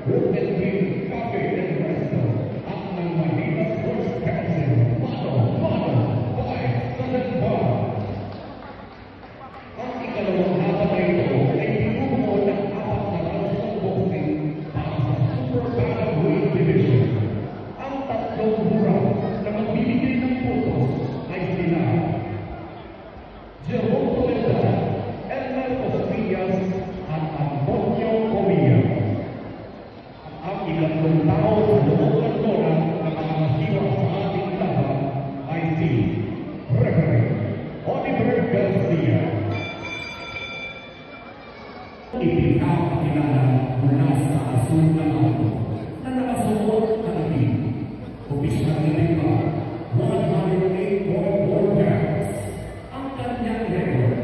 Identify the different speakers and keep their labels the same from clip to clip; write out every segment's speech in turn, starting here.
Speaker 1: Broken Wing Cafe and Resto at ng Manila Sports Council. Mano by Southern Bar. Ang ikalawang laban na ito ay pinuno ng apat na rounds ng boxing para sa Super Bantamweight Division. Ang tatlong round na magbibigay ng putos ay sila Jerome Toleda, Elmer Ospillas at Antonio Comilla. Ang ikatlong tao sa loob ng zona na makakasiwa sa ating laban ay si Reverend Oliver Garcia. Ipinapakilala mula sa asul na auto na nakasuot na natin. Opisyal na lima, 108.4 pounds. Ang kanyang record,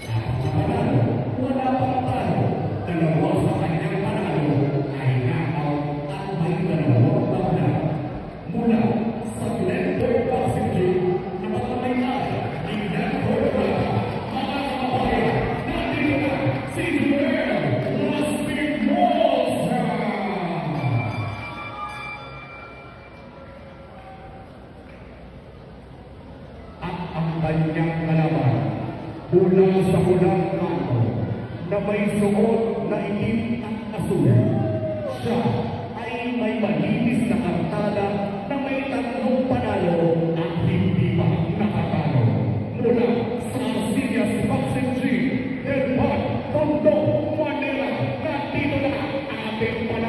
Speaker 1: apat na panalo, wala pang talo. Dalawa sa kanyang panalo ay knockout at may dalawang tabla. Mula sa Glencoe Boxing Gym na pagkamayari ay Glencoe Boxing. Mga kababayan, natin na si Joel Espinosa! At ang kanyang kalaban, mula sa ulang ako na may suot na itim at asul. Siya ay may malinis na kartada na may tatlong panalo at hindi pa nakatalo. Mula sa Arcillas Boxing Gym, Del Mar, Tondo, Manila, nandito na ating panalo.